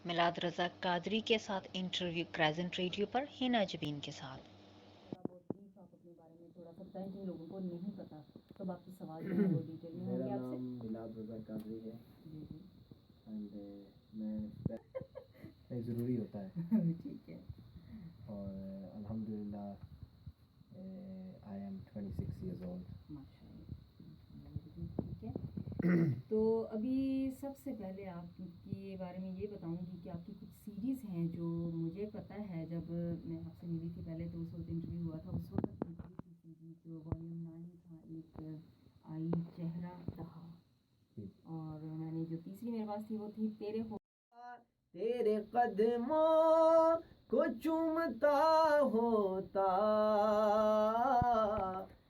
मिलाद रज़ा कादरी के साथ interview crescent radio पर हिना जबीन के साथ। बहुत आप अपने बारे में थोड़ा सा बताएं जिन लोगों को नहीं पता, तो बाकी सवाल जो है वो डिटेल में होंगे आपसे। मेरा नाम मिलाद रज़ा कादरी है। जी जी एंड मैं ज़रूरी होता है ठीक है। और अल्हम्दुलिल्लाह आई एम 26 years old। माशाअल्लाह, ठीक है। तो अभी सबसे पहले आपके बारे में ये बताऊंगी कि आपकी कुछ सीरीज़ हैं जो मुझे पता है, जब मैं आपसे मिली थी पहले तो उस वक्त इंटरव्यू हुआ था, उस वक्त निकली थी सीरीज़ जो वॉल्यूम 9 था, एक आई चेहरा रहा, और मैंने जो तीसरी मेरे पास थी वो थी तेरे कदमों को चूमता होता,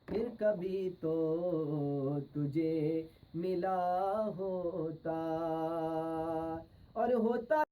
फिर कभी तो तुझे मिला होता और होता